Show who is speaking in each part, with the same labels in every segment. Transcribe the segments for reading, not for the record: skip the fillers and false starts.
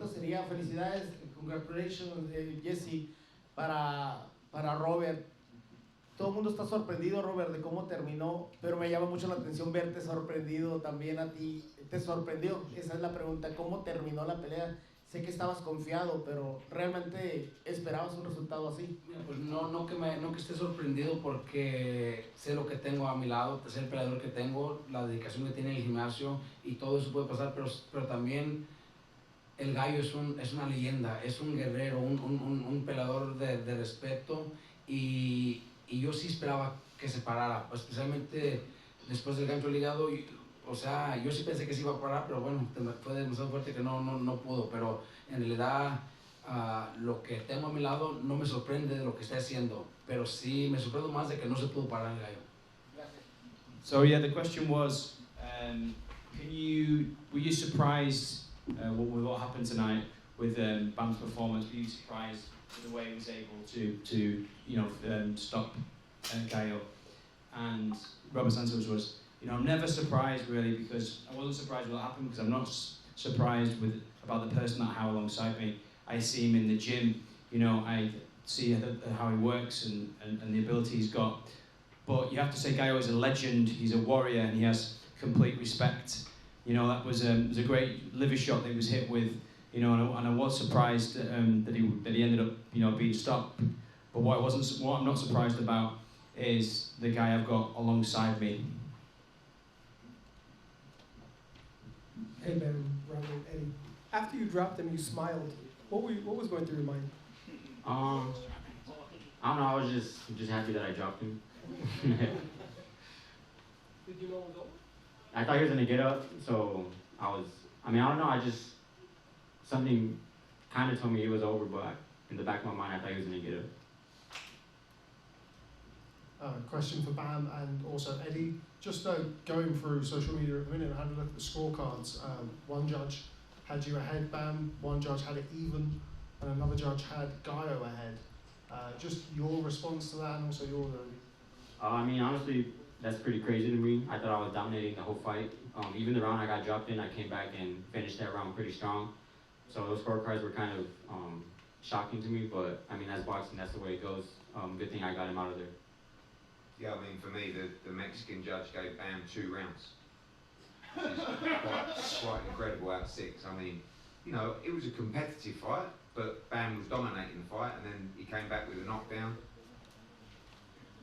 Speaker 1: pregunta sería, felicidades, congratulations, Jesse, para Robert. Todo el mundo está sorprendido, Robert, de cómo terminó, pero me llama mucho la atención verte sorprendido también a ti. ¿Te sorprendió? Esa es la pregunta, ¿cómo terminó la pelea? Sé que estabas confiado, pero ¿realmente esperabas un resultado así?
Speaker 2: Pues no que esté sorprendido porque sé lo que tengo a mi lado, sé el peleador que tengo, la dedicación que tiene en el gimnasio y todo eso puede pasar, pero también el Gallo es una leyenda, es un guerrero, un peleador de respeto y yo sí esperaba que se parara, especialmente después del gancho ligado. O sea, yo sí pensé que se iba a parar, pero bueno, fue demasiado fuerte que no pudo, pero en realidad lo que tengo a mi lado no me sorprende de lo que está haciendo, pero sí me sorprende más de que no se pudo parar el Gallo.
Speaker 3: So yeah, the question was, were you surprised with what happened tonight with Bam's performance? Were you surprised with the way he was able to stop Gallo? And Robert's answer was, I'm never surprised really, because I wasn't surprised with what happened because I'm not surprised about the person that I have alongside me. I see him in the gym, I see how he works and the ability he's got. But you have to say Gallo is a legend, he's a warrior, and he has complete respect. That was a great liver shot that he was hit with, and I was surprised that he ended up, being stopped. But what I'm not surprised about is the guy I've got alongside me.
Speaker 4: Hey Ben, Robert, Eddie. After you dropped him, you smiled. What was going through your mind?
Speaker 5: I don't know. I was just happy that I dropped him.
Speaker 4: Did you know it was over?
Speaker 5: I thought he was gonna get up, so I don't know. Something kind of told me it was over, but in the back of my mind, I thought he was gonna get up.
Speaker 6: Question for Bam and also Eddie. Just going through social media at the minute, I had a look at the scorecards. One judge had you ahead, Bam. One judge had it even, and another judge had Gallo ahead. Just your response to that, and also yours, Eddie.
Speaker 5: Honestly, that's pretty crazy to me. I thought I was dominating the whole fight. Even the round I got dropped in, I came back and finished that round pretty strong. So those scorecards were kind of shocking to me, but that's boxing, that's the way it goes. Good thing I got him out of there.
Speaker 7: Yeah, for me, the Mexican judge gave Bam 2 rounds. Which is quite incredible out of 6. It was a competitive fight, but Bam was dominating the fight, and then he came back with a knockdown.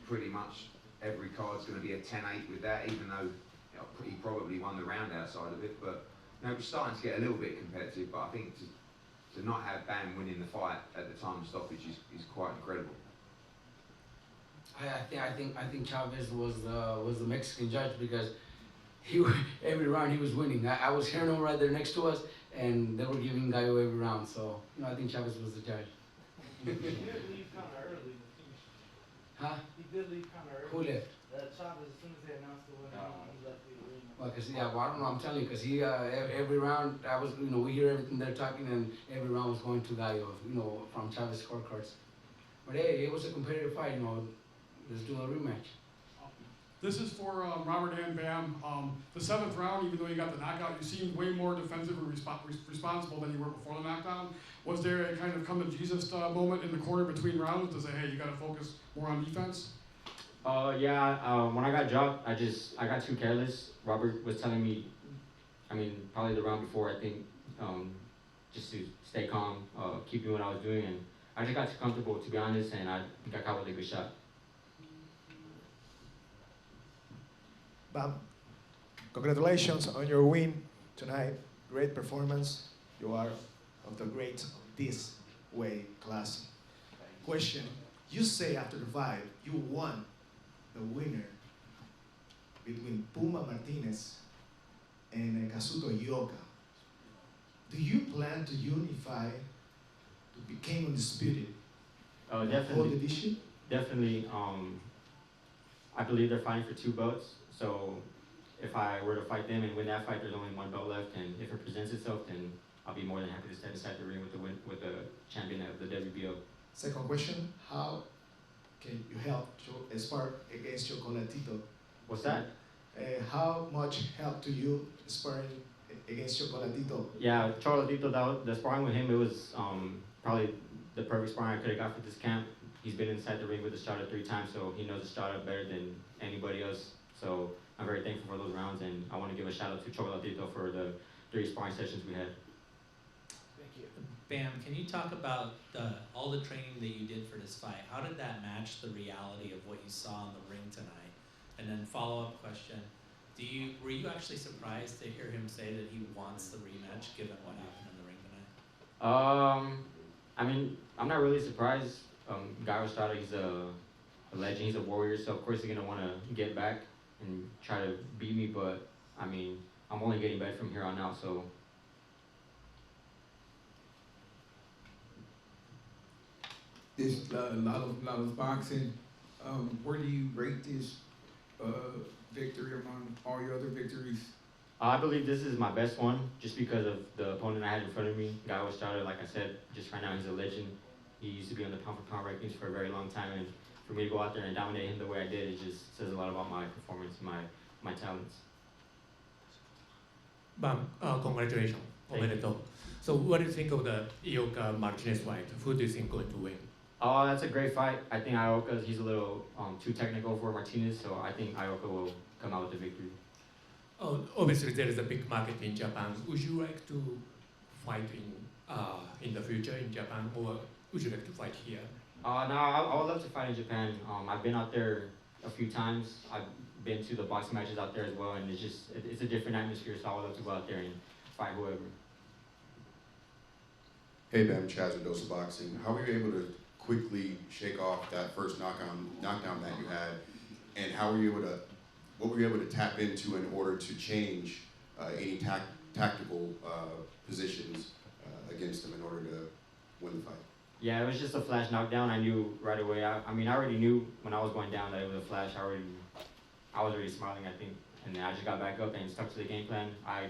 Speaker 7: Pretty much every card's going to be a 10-8 with that, even though he probably won the round outside of it. But it was starting to get a little bit competitive, but I think to not have Bam winning the fight at the time of stoppage is quite incredible.
Speaker 2: I think Chavez was the Mexican judge because every round he was winning. I was hearing him right there next to us, and they were giving Gallo every round. So I think Chavez was the judge.
Speaker 8: He did leave kind of early.
Speaker 2: Huh?
Speaker 8: He did leave kind of
Speaker 2: Who
Speaker 8: early.
Speaker 2: left?
Speaker 8: Chavez, as soon as they announced the winner, he left the arena.
Speaker 2: Well, I don't know. I'm telling you, because he every round we hear everything they're talking, and every round was going to Gallo, from Chavez scorecards. But hey, it was a competitive fight, Let's do a rematch.
Speaker 9: This is for Robert and Bam. The 7th round, even though you got the knockout, you seemed way more defensive and responsible than you were before the knockdown. Was there a kind of come-to-Jesus moment in the corner between rounds to say, hey, you got to focus more on defense?
Speaker 5: Yeah, when I got dropped, I got too careless. Robert was telling me, probably the round before, I think, just to stay calm, keep doing what I was doing, and I just got too comfortable, to be honest, and I think I caught with a good shot.
Speaker 10: Bam, congratulations on your win tonight. Great performance. You are of the great of this weight class. Question, you say after the fight, you won the winner between Puma Martinez and Kazuto Yoka. Do you plan to unify to become undisputed?
Speaker 5: Definitely. Definitely. I believe they're fighting for 2 belts. So if I were to fight them and win that fight, there's only 1 belt left, and if it presents itself, then I'll be more than happy to step inside the ring with the champion of the WBO.
Speaker 10: Second question, how can you help to spar against Chocolatito?
Speaker 5: What's that?
Speaker 10: How much help to you sparring against Chocolatito.
Speaker 5: Yeah, Chocolatito, the sparring with him, it was probably the perfect sparring I could have got for this camp. He's been inside the ring with Estrada 3 times, so he knows Estrada better than anybody else. So I'm very thankful for those rounds, and I want to give a shout out to Chocolatito for the 3 sparring sessions we had.
Speaker 1: Thank you.
Speaker 11: Bam, can you talk about all the training that you did for this fight? How did that match the reality of what you saw in the ring tonight? And then follow-up question, were you actually surprised to hear him say that he wants the rematch given what happened in the ring tonight?
Speaker 5: I mean, I'm not really surprised. Gallo Estrada, he's a legend, he's a warrior, so of course he's gonna want to get back and try to beat me, but I mean, I'm only getting better from here on out, so.
Speaker 12: This a lot of boxing. Where do you rate this victory among all your other victories?
Speaker 5: I believe this is my best one, just because of the opponent I had in front of me. Gallo Estrada, like I said, just right now he's a legend. He used to be on the pound-for-pound rankings for a very long time, and for me to go out there and dominate him the way I did, it just says a lot about my performance, my talents.
Speaker 13: Bam, congratulations. So what do you think of the Ioka Martinez fight? Who do you think going to win?
Speaker 5: Oh, that's a great fight. I think Ioka, he's a little too technical for Martinez, so I think Ioka will come out with the victory.
Speaker 13: Obviously, there is a big market in Japan. Would you like to fight in the future in Japan, or would you like to fight here?
Speaker 5: No, I would love to fight in Japan. I've been out there a few times. I've been to the boxing matches out there as well, and it's a different atmosphere, so I would love to go out there and fight whoever.
Speaker 14: Hey Bam, Chaz with Dose of Boxing. How were you able to quickly shake off that first knockdown that you had, and what were you able to tap into in order to change any tactical positions against them in order to win the fight?
Speaker 5: Yeah, it was just a flash knockdown. I knew right away. I mean, I already knew when I was going down that it was a flash. I was already smiling, I think, and then I just got back up and stuck to the game plan. I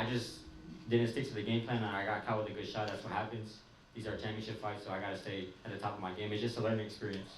Speaker 5: just didn't stick to the game plan, and I got caught with a good shot. That's what happens. These are championship fights, so I got to stay at the top of my game. It's just a learning experience.